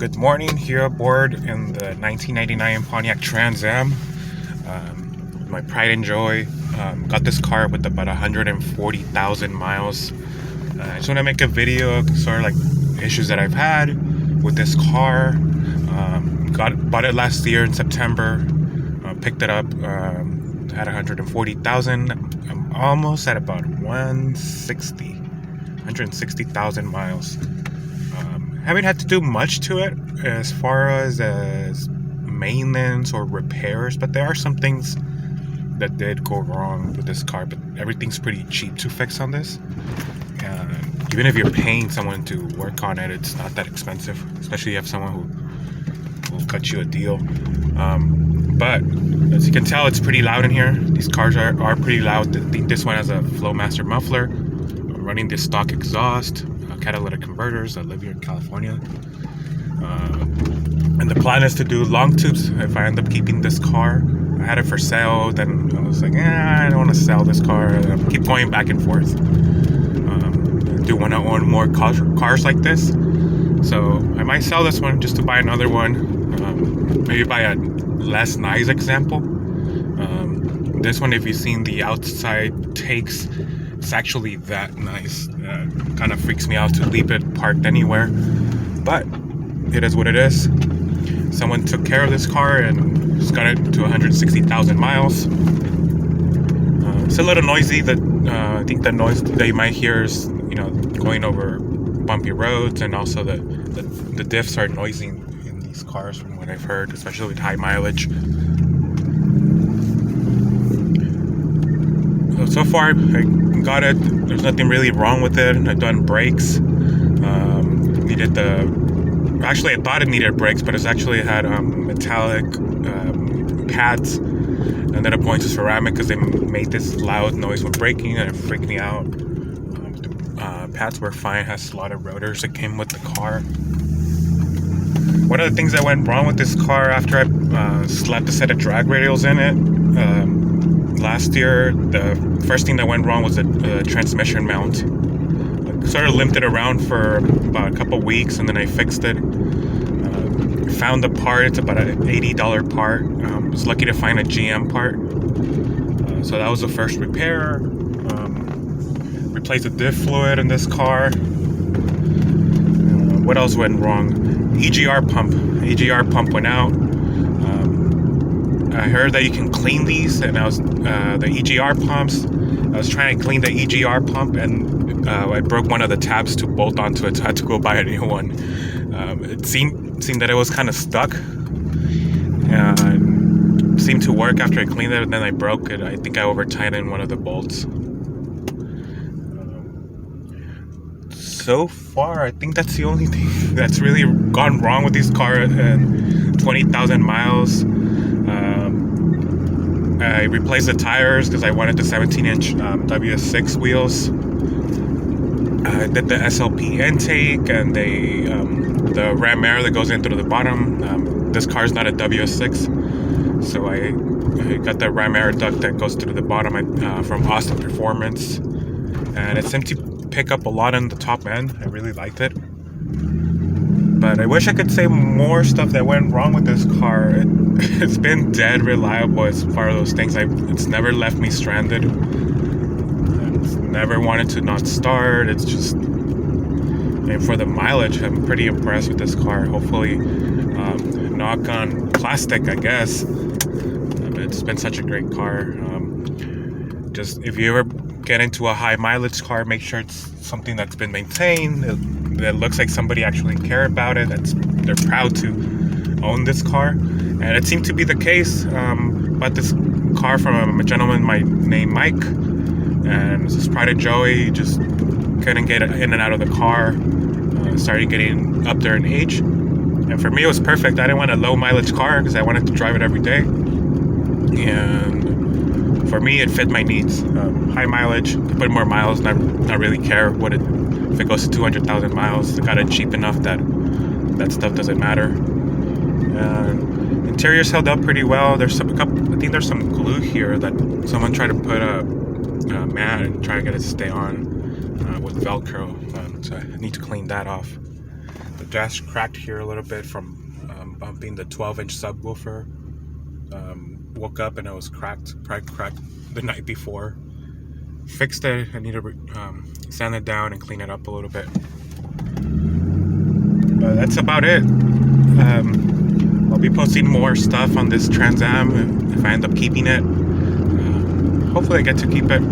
Good morning here aboard in the 1999 Pontiac Trans Am. My pride and joy. Got this car with about 140,000 miles. I just want to make a video of sort of like issues that I've had with this car. Bought it last year in September. Picked it up. Had 140,000. I'm almost at about 160,000 miles. Haven't had to do much to it as far as maintenance or repairs, but there are some things that did go wrong with this car, but everything's pretty cheap to fix on this. Even if you're paying someone to work on it, it's not that expensive, especially if you have someone who will cut you a deal. But as you can tell, it's pretty loud in here. These cars are pretty loud. I think this one has a Flowmaster muffler. I'm running this stock exhaust, catalytic converters. I live here in California. And the plan is to do long tubes if I end up keeping this car. I had it for sale, then I was like, I don't want to sell this car. I keep going back and forth. I do want to own more cars like this. So I might sell this one just to buy another one. Maybe buy a less nice example. This one, if you've seen the outside takes, it's actually that nice. Kind of freaks me out to leave it parked anywhere, but it is what it is. Someone took care of this car and just got it to 160,000 miles. It's a little noisy. I think the noise that you might hear is, going over bumpy roads, and also the diffs are noisy in these cars, from what I've heard, especially with high mileage. So far, I got it. There's nothing really wrong with it. I've done brakes. Actually, I thought it needed brakes, but it had metallic pads. I ended up going to ceramic because they made this loud noise when braking, and it freaked me out. Pads were fine. It has slotted rotors that came with the car. One of the things that went wrong with this car after I slapped a set of drag radials in it last year, the first thing that went wrong was the transmission mount. I sort of limped it around for about a couple weeks, and then I fixed it. Found the part. It's about an $80 part. I was lucky to find a GM part. So that was the first repair. Replaced the diff fluid in this car. What else went wrong? EGR pump went out. I heard that you can clean these, and the EGR pumps. I was trying to clean the EGR pump, and I broke one of the tabs to bolt onto it, so I had to go buy a new one. It seemed that it was kind of stuck. It seemed to work after I cleaned it, and then I broke it. I think I over-tightened one of the bolts. So far, I think that's the only thing that's really gone wrong with these cars. 20,000 miles. I replaced the tires because I wanted the 17-inch WS6 wheels. I did the SLP intake and the ram air that goes in through the bottom. This car is not a WS6, so I got the ram air duct that goes through the bottom from Austin Performance, and it seemed to pick up a lot on the top end. I really liked it. But I wish I could say more stuff that went wrong with this car. It's been dead reliable as far as those things. It's never left me stranded. It's never wanted to not start. It's just, and for the mileage, I'm pretty impressed with this car. Hopefully, knock on plastic, I guess. It's been such a great car. Just if you ever get into a high mileage car, make sure it's something that's been maintained. That looks like somebody actually cared about it. They're proud to own this car, and it seemed to be the case. Bought this car from a gentleman named Mike, and this pride and joy. Just couldn't get in and out of the car. Started getting up there in age, and for me it was perfect. I didn't want a low mileage car because I wanted to drive it every day, and for me it fit my needs. High mileage, put more miles, not really care if it goes to 200,000 miles. I got it cheap enough that stuff doesn't matter. Interior's held up pretty well. I think there's some glue here that someone tried to put a mat and try to get it to stay on with Velcro. So I need to clean that off. The dash cracked here a little bit from bumping the 12-inch subwoofer. Woke up and it was cracked the night before. Fixed it. I need to sand it down and clean it up a little bit. But that's about it. I'll be posting more stuff on this Trans Am if I end up keeping it. Hopefully I get to keep it.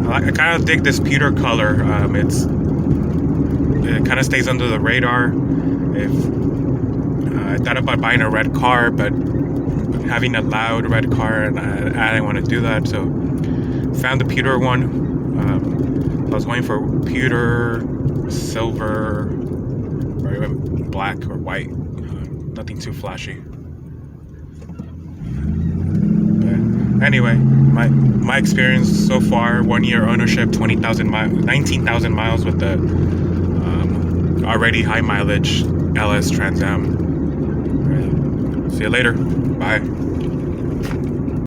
I kind of dig this pewter color. It kind of stays under the radar. I thought about buying a red car, but having a loud red car, and I didn't want to do that, so found the pewter one. I was waiting for pewter, silver, or even black or white. Nothing too flashy. But anyway, my experience so far: 1 year ownership, 20,000 miles, 19,000 miles with the already high mileage LS Trans Am. See you later. Bye.